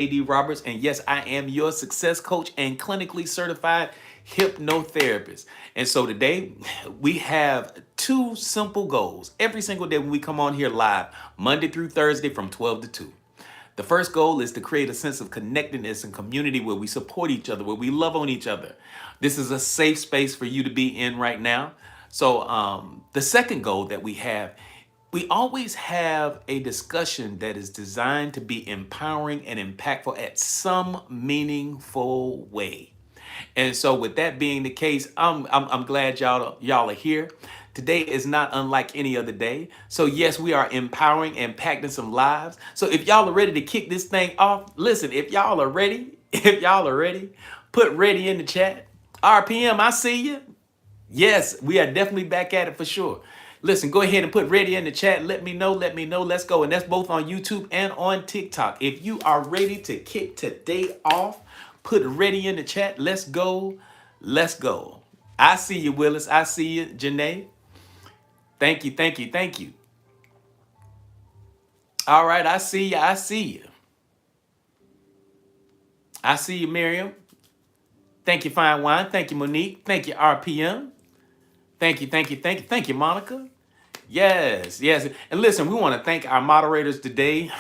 JD Roberts, and yes, I am your success coach and clinically certified hypnotherapist. And so today we have two simple goals every single day when we come on here live, Monday through Thursday from 12 to 2. The first goal is to create a sense of connectedness and community where we support each other, where we love on each other. This is a safe space for you to be in right now. So, the second goal that we always have a discussion that is designed to be empowering and impactful at some meaningful way. And so, with that being the case, I'm glad y'all are here. Today is not unlike any other day. So yes, we are empowering and impacting some lives. So if y'all are ready to kick this thing off, listen. If y'all are ready, put ready in the chat. RPM, I see you. Yes, we are definitely back at it for sure. Listen, go ahead and put ready in the chat. Let me know. Let me know. Let's go. And that's both on YouTube and on TikTok. If you are ready to kick today off, put ready in the chat. Let's go. Let's go. I see you, Willis. I see you, Janae. Thank you. Thank you. Thank you. All right. I see you. I see you. I see you, Miriam. Thank you, Fine Wine. Thank you, Monique. Thank you, RPM. Thank you. Thank you. Thank you. Thank you, Monica. Yes, yes. And listen, we want to thank our moderators today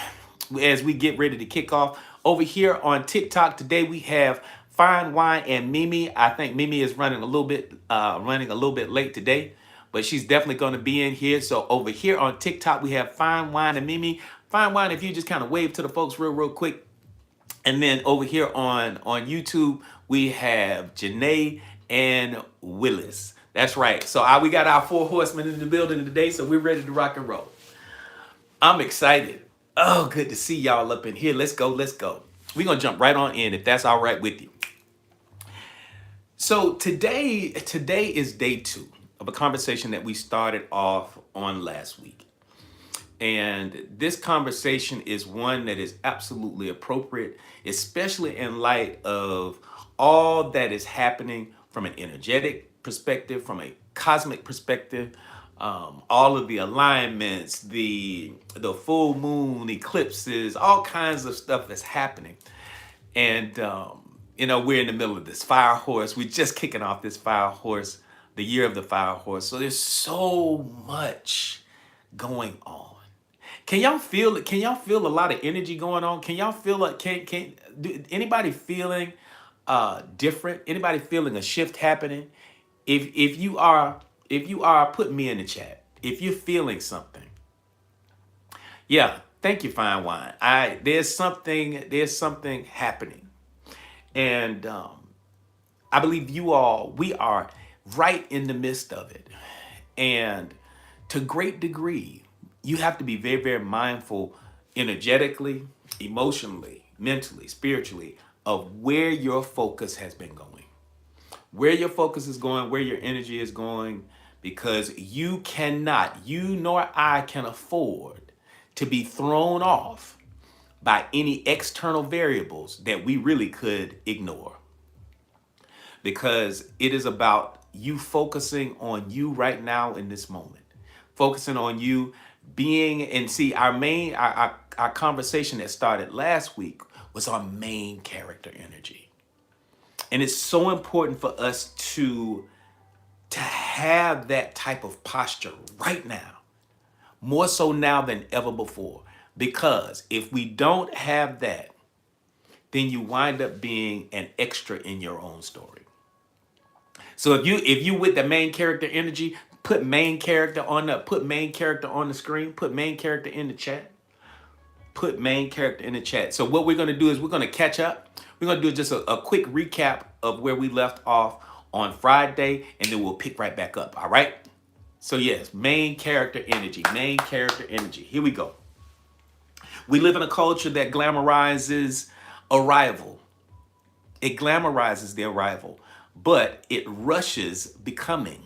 as we get ready to kick off. Over here on TikTok today, we have Fine Wine and Mimi. I think Mimi is running a little bit late today, but she's definitely going to be in here. So over here on TikTok, we have Fine Wine and Mimi. Fine Wine, if you just kind of wave to the folks real quick. And then over here on YouTube, we have Janae and Willis. That's right. So we got our four horsemen in the building today, so we're ready to rock and roll. I'm excited. Oh, good to see y'all up in here. Let's go. Let's go. We're going to jump right on in if that's all right with you. So today is day 2 of a conversation that we started off on last week. And this conversation is one that is absolutely appropriate, especially in light of all that is happening from an energetic perspective, from a cosmic perspective, all of the alignments, the full moon eclipses, all kinds of stuff that's happening. And, we're in the middle of this fire horse. We're just kicking off this fire horse, the year of the fire horse. So there's so much going on. Can y'all feel it? Can y'all feel a lot of energy going on? Can y'all feel like anybody feeling different? Anybody feeling a shift happening? If you are put me in the chat. If you're feeling something. Yeah, thank you, Fine Wine. There's something happening. And I believe we are right in the midst of it. And to great degree, you have to be very, very mindful energetically, emotionally, mentally, spiritually of where your focus has been going, where your focus is going, where your energy is going, because you nor I can afford to be thrown off by any external variables that we really could ignore. Because it is about you focusing on you right now in this moment, focusing on you being, and see, our conversation that started last week was on main character energy. And it's so important for us to have that type of posture right now, more so now than ever before. Because if we don't have that, then you wind up being an extra in your own story. So if you with the main character energy, put main character on the screen, put main character in the chat. Put main character in the chat. So what we're going to do is we're going to catch up. We're going to do just a quick recap of where we left off on Friday, and then we'll pick right back up. All right? So yes, main character energy, main character energy. Here we go. We live in a culture that glamorizes arrival. It glamorizes the arrival, but it rushes becoming.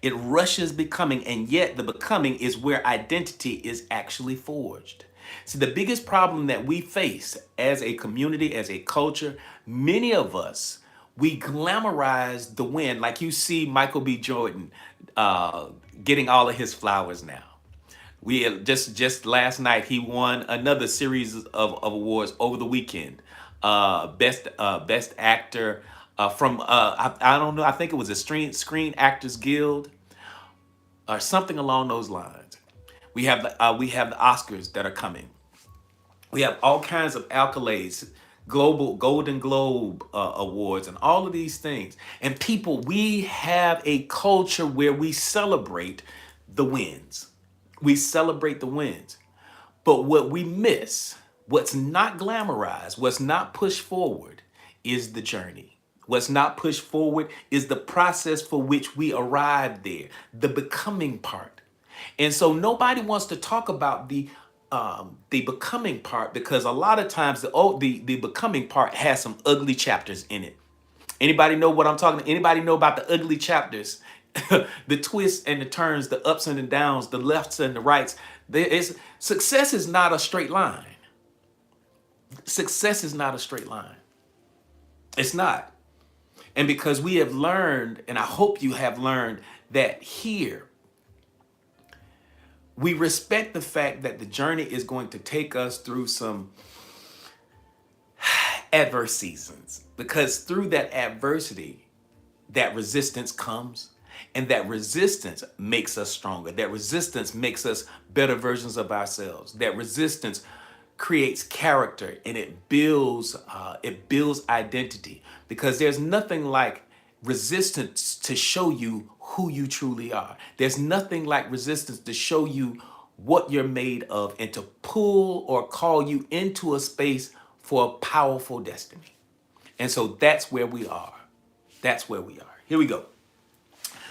It rushes becoming, and yet the becoming is where identity is actually forged. See, the biggest problem that we face as a community, as a culture, many of us, we glamorize the win. Like you see Michael B. Jordan getting all of his flowers now. We had just last night he won another series of awards over the weekend. Best actor from I don't know, I think it was a Screen Actors Guild or something along those lines. We have the Oscars that are coming. We have all kinds of accolades, global Golden Globe awards, and all of these things. And people, we have a culture where we celebrate the wins. We celebrate the wins. But what we miss, what's not glamorized, what's not pushed forward, is the journey. What's not pushed forward is the process for which we arrived there, the becoming part. And so nobody wants to talk about the becoming part because a lot of times the becoming part has some ugly chapters in it. Anybody know what I'm talking about? Anybody know about the ugly chapters? The twists and the turns, the ups and the downs, the lefts and the rights. Success is not a straight line. Success is not a straight line. It's not. And because we have learned, and I hope you have learned, that here we respect the fact that the journey is going to take us through some adverse seasons. Because through that adversity, that resistance comes, and that resistance makes us stronger. That resistance makes us better versions of ourselves. That resistance creates character, and it builds identity, because there's nothing like resistance to show you who you truly are. There's nothing like resistance to show you what you're made of and to pull or call you into a space for a powerful destiny. And so that's where we are. That's where we are. Here we go.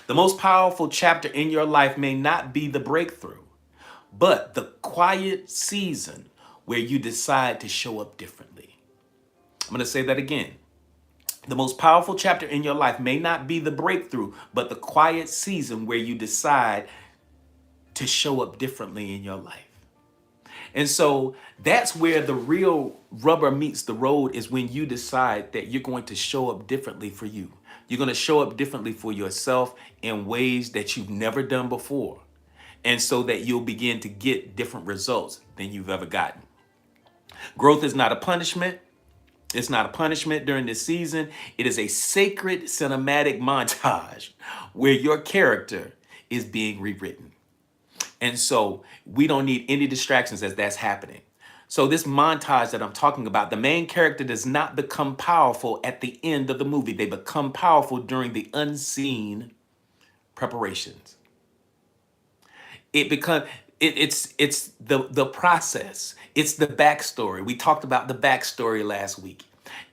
The most powerful chapter in your life may not be the breakthrough, but the quiet season where you decide to show up differently. I'm going to say that again. The most powerful chapter in your life may not be the breakthrough, but the quiet season where you decide to show up differently in your life. And so that's where the real rubber meets the road, is when you decide that you're going to show up differently for you. You're going to show up differently for yourself in ways that you've never done before. And so that you'll begin to get different results than you've ever gotten. Growth is not a punishment. It's not a punishment during this season. It is a sacred cinematic montage where your character is being rewritten. And so we don't need any distractions as that's happening. So this montage that I'm talking about, the main character does not become powerful at the end of the movie. They become powerful during the unseen preparations. It's the process. It's the backstory. We talked about the backstory last week.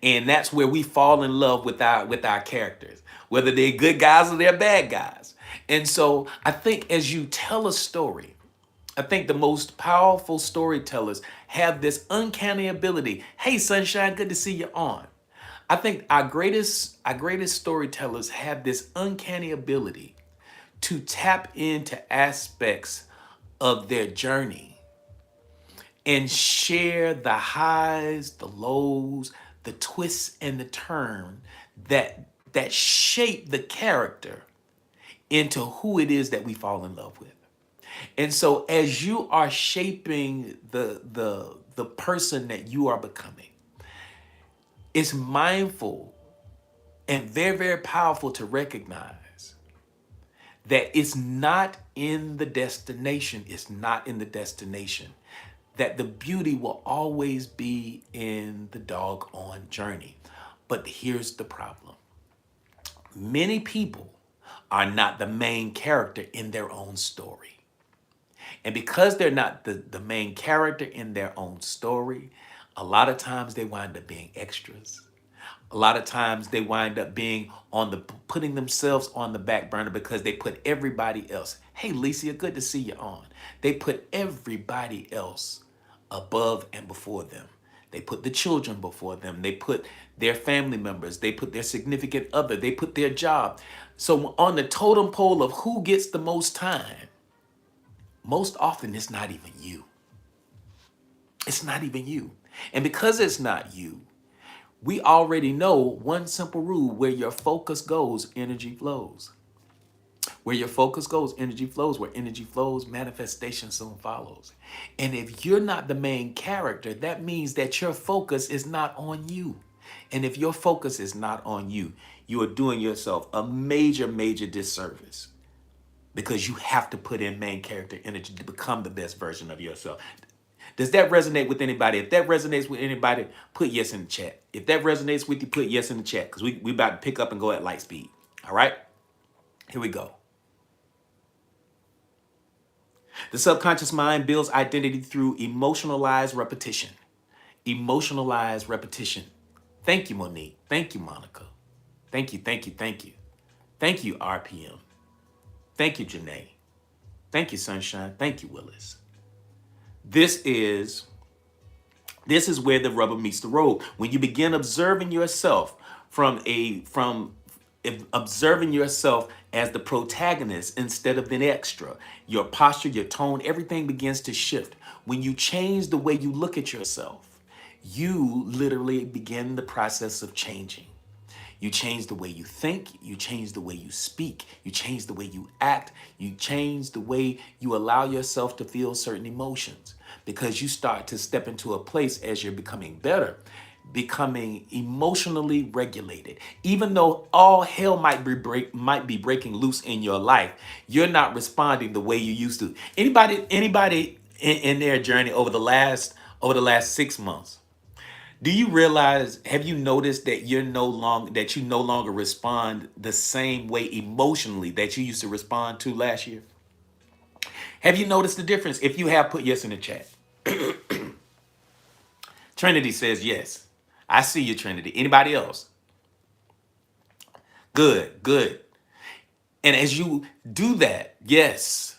And that's where we fall in love with our characters, whether they're good guys or they're bad guys. And so I think as you tell a story, I think the most powerful storytellers have this uncanny ability. Hey, Sunshine, good to see you on. I think our greatest storytellers have this uncanny ability to tap into aspects of their journey and share the highs, the lows, the twists and the turn that shape the character into who it is that we fall in love with. And so as you are shaping the person that you are becoming, it's mindful and very, very powerful to recognize that it's not in the destination. It's not in the destination. That the beauty will always be in the doggone journey. But here's the problem. Many people are not the main character in their own story. And because they're not the main character in their own story, a lot of times they wind up being extras. A lot of times they wind up being putting themselves on the back burner because they put everybody else. Hey, Licia, good to see you on. They put everybody else above and before them. They put the children before them. They put their family members. They put their significant other. They put their job. So on the totem pole of who gets the most time, most often it's not even you. It's not even you. And because it's not you, we already know one simple rule: where your focus goes, energy flows. Where your focus goes, energy flows. Where energy flows, manifestation soon follows. And if you're not the main character, that means that your focus is not on you. And if your focus is not on you, you are doing yourself a major, major disservice, because you have to put in main character energy to become the best version of yourself. Does that resonate with anybody? If that resonates with anybody, put yes in the chat. If that resonates with you, put yes in the chat, because we about to pick up and go at light speed. All right? Here we go. The subconscious mind builds identity through emotionalized repetition. Emotionalized repetition. Thank you, Monique. Thank you, Monica. Thank you, thank you, thank you. Thank you, RPM. Thank you, Janae. Thank you, Sunshine. Thank you, Willis. This is where the rubber meets the road. When you begin observing yourself from observing yourself as the protagonist instead of the extra, your posture, your tone, everything begins to shift. When you change the way you look at yourself, you literally begin the process of changing. You change the way you think, you change the way you speak, you change the way you act, you change the way you allow yourself to feel certain emotions, because you start to step into a place as you're becoming better, becoming emotionally regulated. Even though all hell might be breaking loose in your life, you're not responding the way you used to. Anybody in their journey over the last 6 months, do you realize, have you noticed that you no longer respond the same way emotionally that you used to respond to last year? Have you noticed the difference? If you have, put yes in the chat. Trinity says yes. I see you, Trinity. Anybody else? Good, good. And as you do that, yes.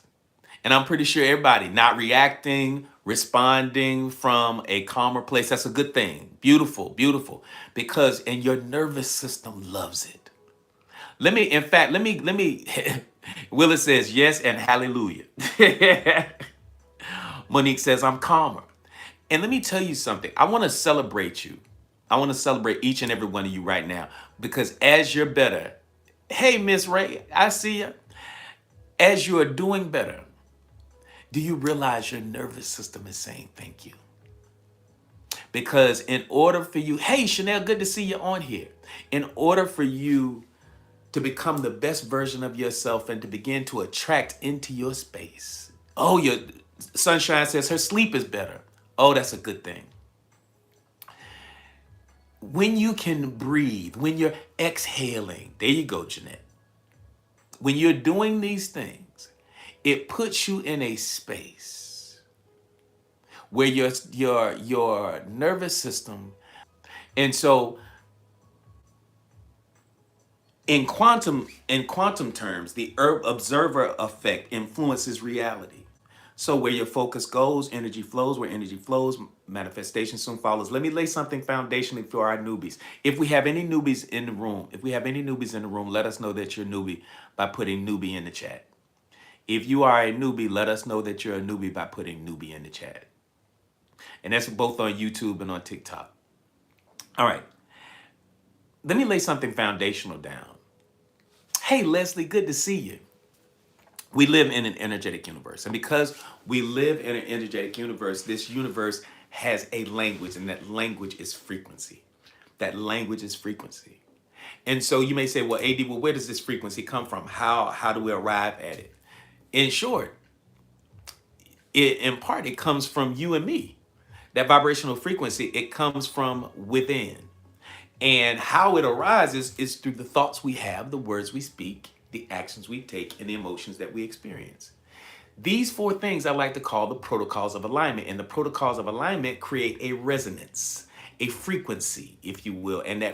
And I'm pretty sure everybody not reacting, responding from a calmer place. That's a good thing. Beautiful, beautiful. And your nervous system loves it. Let me, Willis says yes and hallelujah. Monique says I'm calmer. And let me tell you something. I want to celebrate you. I want to celebrate each and every one of you right now, because as you're better, hey, Miss Ray, I see you. As you are doing better, do you realize your nervous system is saying thank you? Because in order for you, hey, Chanel, good to see you on here. In order for you to become the best version of yourself and to begin to attract into your space. Oh, your Sunshine says her sleep is better. Oh, that's a good thing. When you can breathe, when you're exhaling, there you go, Jeanette. When you're doing these things, it puts you in a space where your nervous system, and so in quantum terms, the observer effect influences reality. So where your focus goes, energy flows. Where energy flows, manifestation soon follows. Let me lay something foundationally for our newbies. If we have any newbies in the room, let us know that you're a newbie by putting newbie in the chat. If you are a newbie, let us know that you're a newbie by putting newbie in the chat. And that's both on YouTube and on TikTok. All right. Let me lay something foundational down. Hey, Leslie, good to see you. We live in an energetic universe. And because we live in an energetic universe, this universe has a language, and that language is frequency. That language is frequency. And so you may say, well, AD, where does this frequency come from? How do we arrive at it? In short, in part, it comes from you and me. That vibrational frequency, it comes from within. And how it arises is through the thoughts we have, the words we speak, the actions we take, and the emotions that we experience. These 4 things I like to call the protocols of alignment. And the protocols of alignment create a resonance, a frequency, if you will. And that